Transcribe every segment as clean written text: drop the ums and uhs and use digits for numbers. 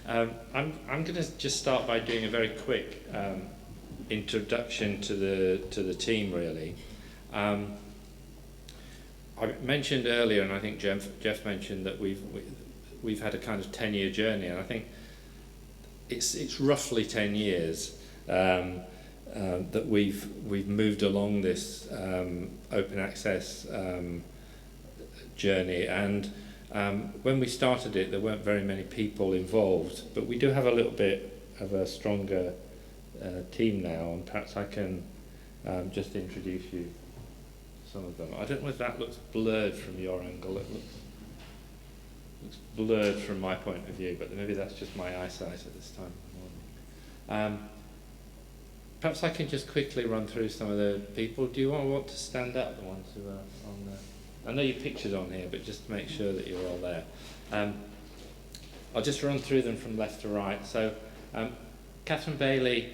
I'm going to just start by doing a very quick introduction to the team, really. I mentioned earlier, and I think Jeff mentioned that we've had a kind of 10-year journey, and I think it's roughly 10 years that we've moved along this open access journey. And when we started it, there weren't very many people involved, but we do have a little bit of a stronger team now, and perhaps I can just introduce you to some of them. I don't know if that looks blurred from your angle. It looks blurred from my point of view, but maybe that's just my eyesight at this time of the morning. Perhaps I can just quickly run through some of the people. Do you want to stand up, the ones who are on there? I know your picture's on here, but just to make sure that you're all there. I'll just run through them from left to right. So, Catherine Bailey,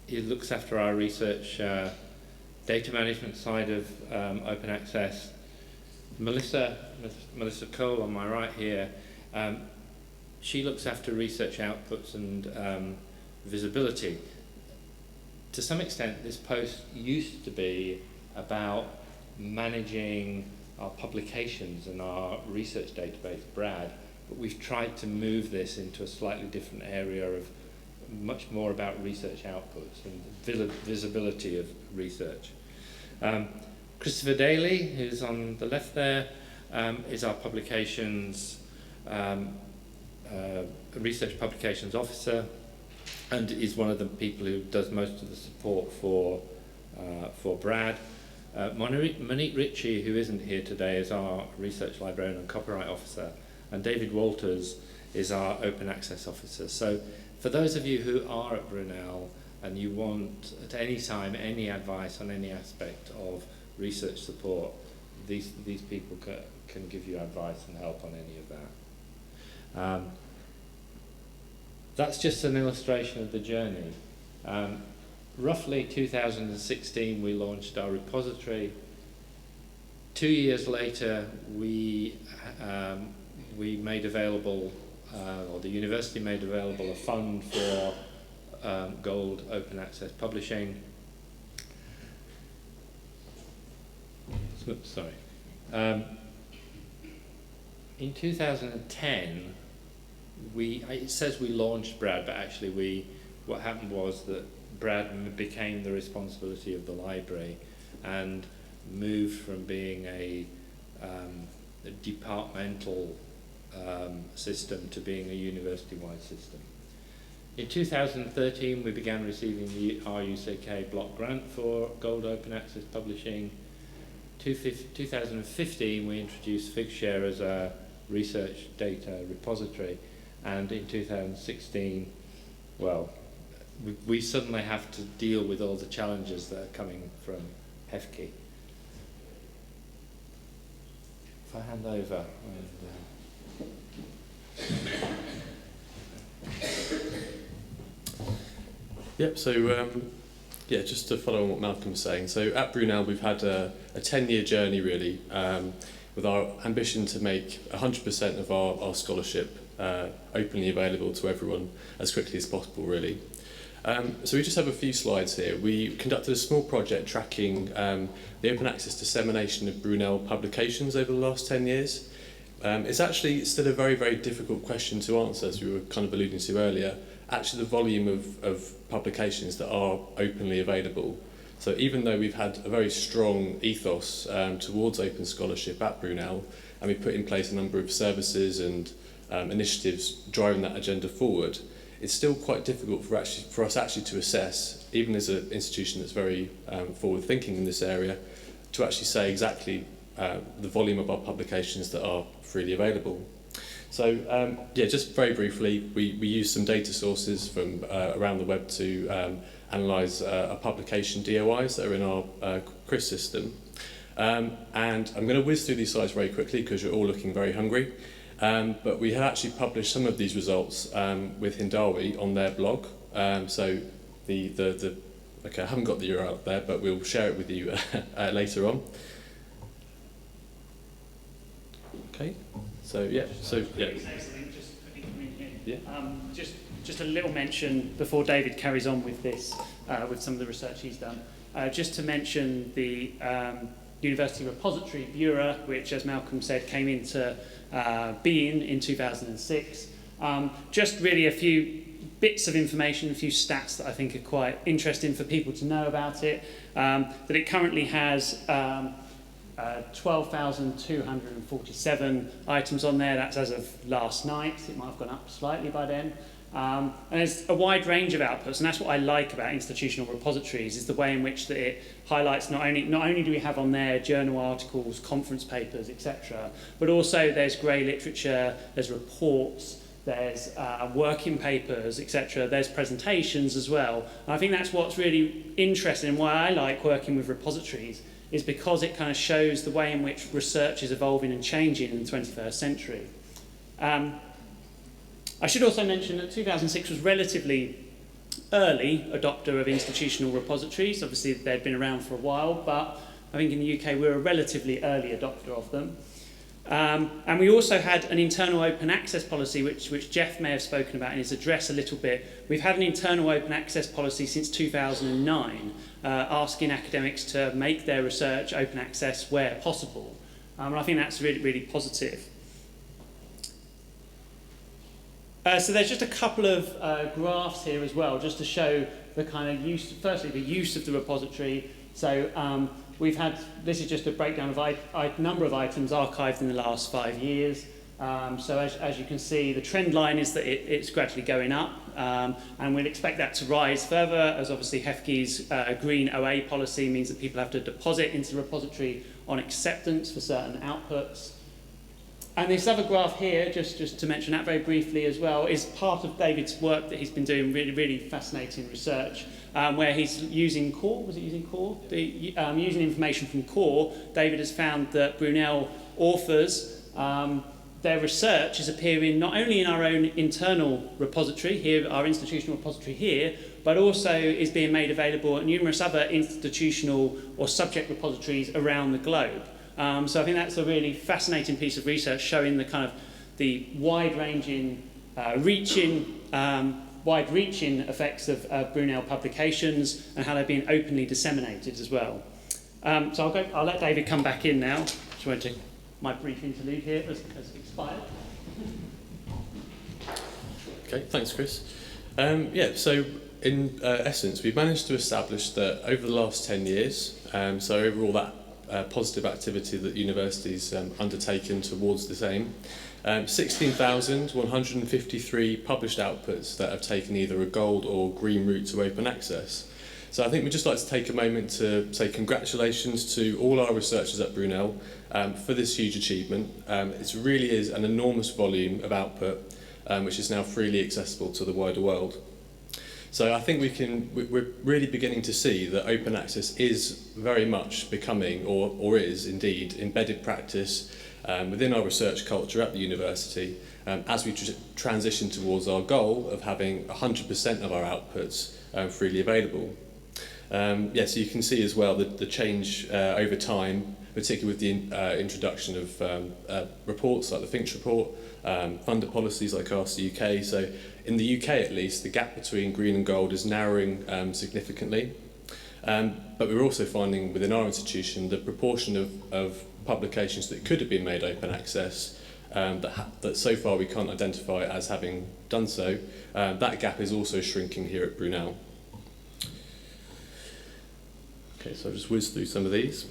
he looks after our research data management side of open access. Melissa Cole on my right here, she looks after research outputs and visibility. To some extent, this post used to be about managing our publications and our research database, BRAD, but we've tried to move this into a slightly different area of much more about research outputs and visibility of research. Christopher Daly, who's on the left there, is our publications, research publications officer, and is one of the people who does most of the support for BRAD. Monique Ritchie, who isn't here today, is our research librarian and copyright officer, and David Walters is our open access officer. So for those of you who are at Brunel and you want at any time any advice on any aspect of research support, these people can give you advice and help on any of that. That's just an illustration of the journey. Roughly 2016 we launched our repository. 2 years later we made available, or the university made available, a fund for gold open access publishing. Oops, sorry. In 2010 it says we launched BRAD, but actually what happened was that BRAD became the responsibility of the library and moved from being a departmental system to being a university-wide system. In 2013 we began receiving the RUCK block grant for gold open access publishing. 2015 we introduced figshare as a research data repository, and in 2016, well, we suddenly have to deal with all the challenges that are coming from HEFCE. If I hand over. Yep, so yeah, just to follow on what Malcolm was saying. So at Brunel we've had a 10-year journey really, with our ambition to make 100% of our scholarship openly available to everyone as quickly as possible really. So we just have a few slides here. We conducted a small project tracking the open access dissemination of Brunel publications over the last 10 years. It's actually still a very, very difficult question to answer, as we were kind of alluding to earlier. Actually, the volume of publications that are openly available. So even though we've had a very strong ethos towards open scholarship at Brunel, and we've put in place a number of services and initiatives driving that agenda forward, it's still quite difficult for us actually to assess, even as an institution that's very forward-thinking in this area, to actually say exactly the volume of our publications that are freely available. So yeah, just very briefly, we use some data sources from around the web to analyse our publication DOIs that are in our CRIS system. And I'm going to whiz through these slides very quickly because you're all looking very hungry. But we had actually published some of these results with Hindawi on their blog. So okay, I haven't got the URL up there, but we'll share it with you later on. Okay, so yeah, Yeah. Just a little mention before David carries on with this, with some of the research he's done. Just to mention the University Repository Bureau, which, as Malcolm said, came into being in 2006. Just really a few bits of information, a few stats that I think are quite interesting for people to know about it. That it currently has 12,247 items on there. That's as of last night. It might have gone up slightly by then. And there's a wide range of outputs, and that's what I like about institutional repositories, is the way in which that it highlights not only do we have on there journal articles, conference papers, etc., but also there's grey literature, there's reports, there's working papers, etc., there's presentations as well. And I think that's what's really interesting and why I like working with repositories, is because it kind of shows the way in which research is evolving and changing in the 21st century. I should also mention that 2006 was relatively early adopter of institutional repositories. Obviously, they'd been around for a while, but I think in the UK we're a relatively early adopter of them. And we also had an internal open access policy, which Jeff may have spoken about in his address a little bit. We've had an internal open access policy since 2009, asking academics to make their research open access where possible. And I think that's really, really positive. So there's just a couple of graphs here as well, just to show the kind of use, firstly the use of the repository. So we've had, this is just a breakdown of number of items archived in the last 5 years. So as you can see, the trend line is that it's gradually going up, and we'd expect that to rise further, as obviously HEFCE's green OA policy means that people have to deposit into the repository on acceptance for certain outputs. And this other graph here, just to mention that very briefly as well, is part of David's work that he's been doing, really, really fascinating research, where he's using core, was it using core? Using information from core, David has found that Brunel authors, their research is appearing not only in our own internal repository, here, our institutional repository here, but also is being made available at numerous other institutional or subject repositories around the globe. So I think that's a really fascinating piece of research, showing the kind of the wide-ranging, wide-reaching effects of Brunel publications and how they're being openly disseminated as well. So I'll let David come back in now. Just waiting. My brief interlude here has expired. Okay, thanks, Chris. So in essence, we've managed to establish that over the last 10 years, so overall that positive activity that universities undertaken towards this aim. 16,153 published outputs that have taken either a gold or green route to open access. So I think we'd just like to take a moment to say congratulations to all our researchers at Brunel for this huge achievement. It really is an enormous volume of output which is now freely accessible to the wider world. So I think we're really beginning to see that open access is very much becoming, or is indeed, embedded practice within our research culture at the university as we transition towards our goal of having 100% of our outputs freely available. So you can see as well the change over time, particularly with the introduction of reports like the Finch report, funder policies like Ask the UK. So in the UK at least, the gap between green and gold is narrowing significantly. But we're also finding within our institution the proportion of publications that could have been made open access that so far we can't identify as having done so. That gap is also shrinking here at Brunel. Okay, so I'll just whiz through some of these.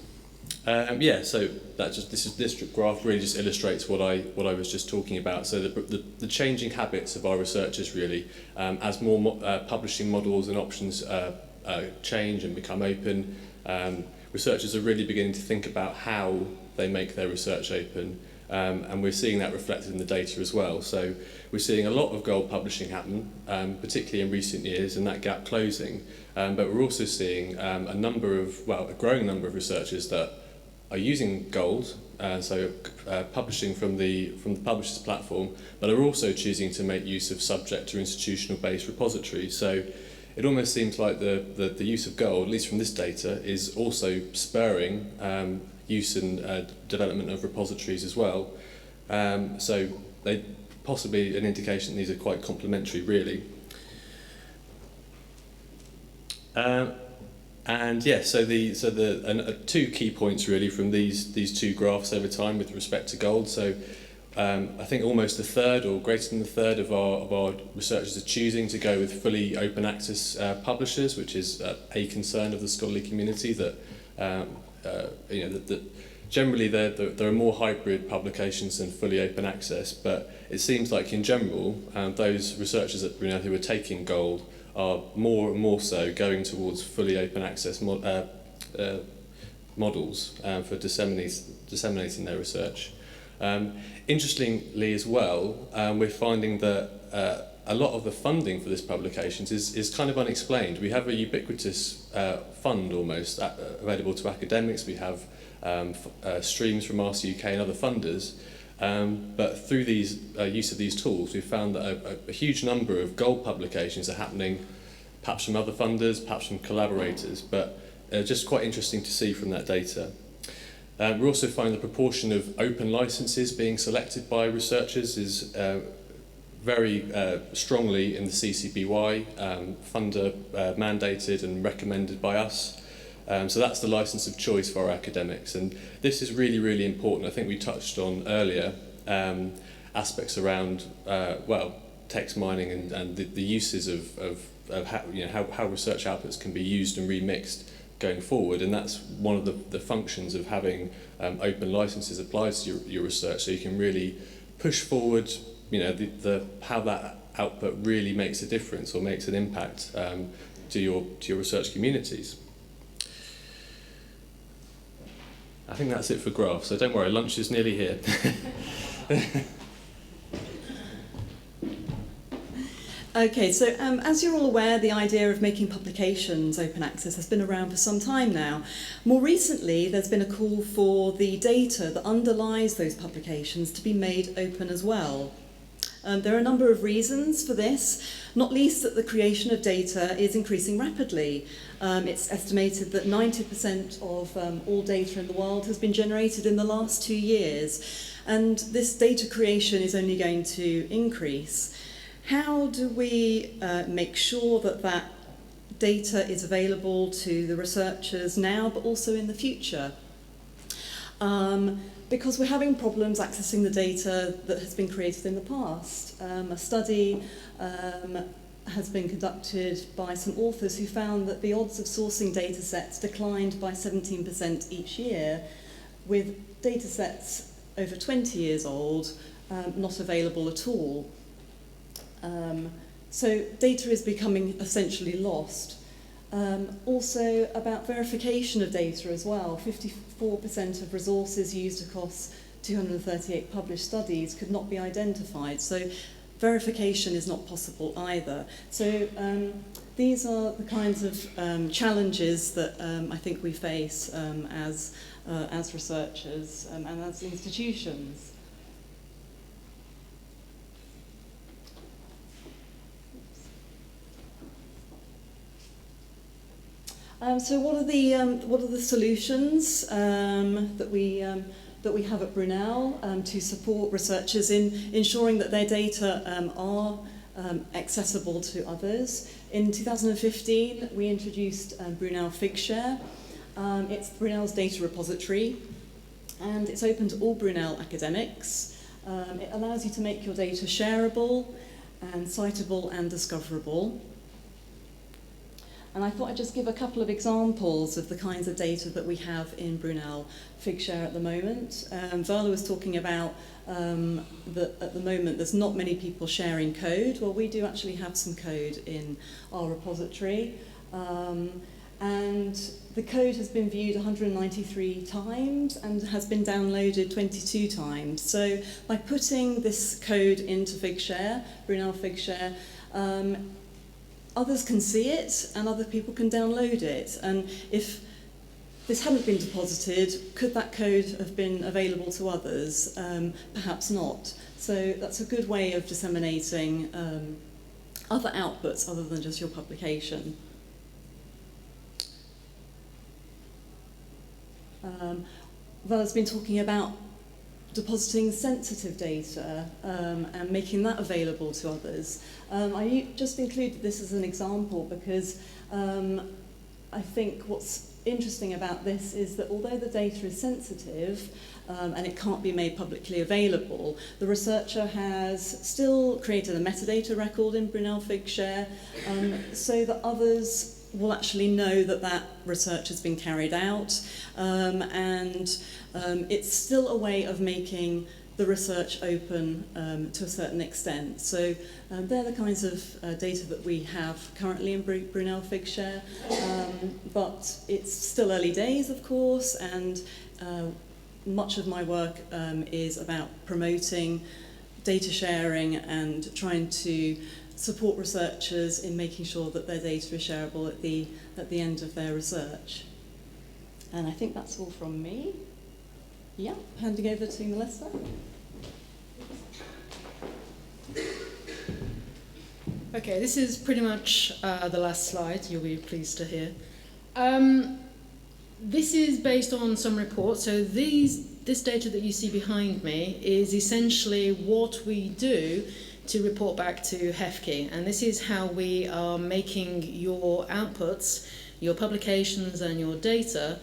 So this graph really just illustrates what I was just talking about. So the changing habits of our researchers really, as more publishing models and options change and become open, researchers are really beginning to think about how they make their research open, and we're seeing that reflected in the data as well. So we're seeing a lot of gold publishing happen, particularly in recent years, and that gap closing. But we're also seeing a growing number of researchers that are using gold, publishing from the publisher's platform, but are also choosing to make use of subject or institutional-based repositories. So it almost seems like the use of gold, at least from this data, is also spurring use and development of repositories as well. So possibly an indication these are quite complementary, really. And yeah, so two key points really from these two graphs over time with respect to gold. So I think almost a third or greater than a third of our researchers are choosing to go with fully open access publishers, which is a concern of the scholarly community that that generally there are more hybrid publications than fully open access, but it seems like in general those researchers at Brunel who are taking gold are more and more so going towards fully open access models for disseminating their research. Interestingly as well, we're finding that a lot of the funding for this publications is kind of unexplained. We have a ubiquitous fund almost available to academics. We have streams from RCUK and other funders, but through these use of these tools, we've found that a huge number of gold publications are happening, perhaps from other funders, perhaps from collaborators, but just quite interesting to see from that data. We're also finding the proportion of open licenses being selected by researchers is very strongly in the CCBY, funder mandated and recommended by us. So that's the license of choice for our academics, and this is really, really important. I think we touched on earlier aspects around text mining and the uses of how research outputs can be used and remixed going forward, and that's one of the functions of having open licenses applied to your research, so you can really push forward how that output really makes a difference or makes an impact to your research communities. I think that's it for graphs, so don't worry, lunch is nearly here. Okay, so as you're all aware, the idea of making publications open access has been around for some time now. More recently, there's been a call for the data that underlies those publications to be made open as well. There are a number of reasons for this, not least that the creation of data is increasing rapidly. It's estimated that 90% of all data in the world has been generated in the last 2 years, and this data creation is only going to increase. How do we make sure that that data is available to the researchers now, but also in the future? Because we're having problems accessing the data that has been created in the past. A study has been conducted by some authors who found that the odds of sourcing data sets declined by 17% each year, with data sets over 20 years old not available at all. So data is becoming essentially lost. Also about verification of data as well. 54% of resources used across 238 published studies could not be identified. So verification is not possible either. So these are the kinds of challenges that I think we face as researchers and as institutions. So what are the solutions that we have at Brunel to support researchers in ensuring that their data are accessible to others? In 2015, we introduced Brunel figshare. It's Brunel's data repository, and it's open to all Brunel academics. It allows you to make your data shareable and citable and discoverable. And I thought I'd just give a couple of examples of the kinds of data that we have in Brunel figshare at the moment. Vala was talking about that at the moment there's not many people sharing code. Well, we do actually have some code in our repository. And the code has been viewed 193 times and has been downloaded 22 times. So by putting this code into figshare, Brunel figshare, others can see it and other people can download it. And if this hadn't been deposited, could that code have been available to others? Perhaps not. So that's a good way of disseminating other outputs other than just your publication. Vala's been talking about depositing sensitive data and making that available to others. I just included this as an example because I think what's interesting about this is that although the data is sensitive and it can't be made publicly available, the researcher has still created a metadata record in Brunel figshare so that others will actually know that that research has been carried out, and it's still a way of making the research open to a certain extent. So they're the kinds of data that we have currently in Brunel figshare, but it's still early days, of course, and much of my work is about promoting data sharing and trying to support researchers in making sure that their data is shareable at the end of their research. And I think that's all from me. Yeah, handing over to Melissa. Okay, this is pretty much the last slide, you'll be pleased to hear. This is based on some reports, so this data that you see behind me is essentially what we do to report back to HEFCE, and this is how we are making your outputs, your publications and your data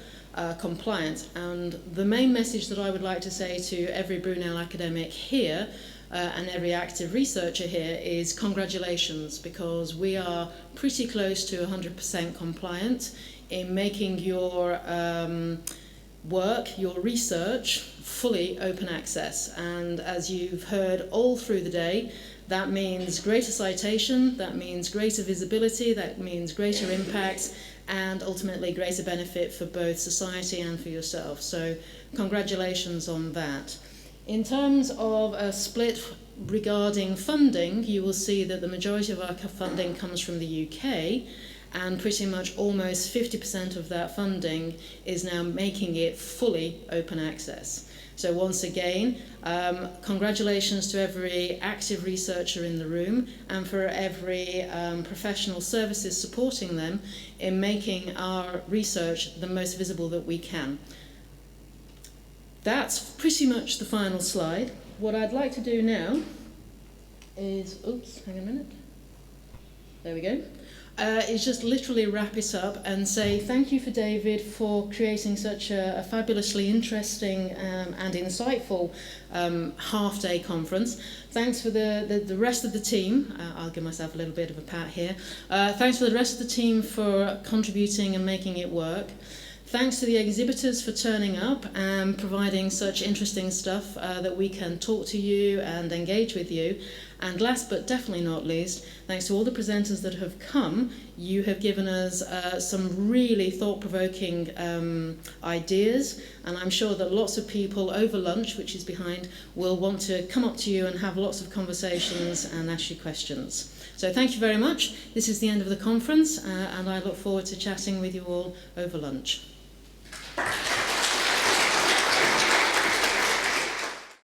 compliant. And the main message that I would like to say to every Brunel academic here and every active researcher here is congratulations, because we are pretty close to 100% compliant in making your work, your research, fully open access. And as you've heard all through the day, that means greater citation, that means greater visibility, that means greater impact, and ultimately greater benefit for both society and for yourself. So congratulations on that. In terms of a split regarding funding, you will see that the majority of our funding comes from the UK, and pretty much almost 50% of that funding is now making it fully open access. So once again, congratulations to every active researcher in the room and for every professional services supporting them in making our research the most visible that we can. That's pretty much the final slide. What I'd like to do now is, oops, hang on a minute. There we go. Is just literally wrap it up and say thank you for David for creating such a fabulously interesting and insightful half-day conference. Thanks for the rest of the team. I'll give myself a little bit of a pat here. Thanks for the rest of the team for contributing and making it work. Thanks to the exhibitors for turning up and providing such interesting stuff that we can talk to you and engage with you. And last but definitely not least, thanks to all the presenters that have come. You have given us some really thought-provoking ideas, and I'm sure that lots of people over lunch, which is behind, will want to come up to you and have lots of conversations and ask you questions. So thank you very much. This is the end of the conference, and I look forward to chatting with you all over lunch.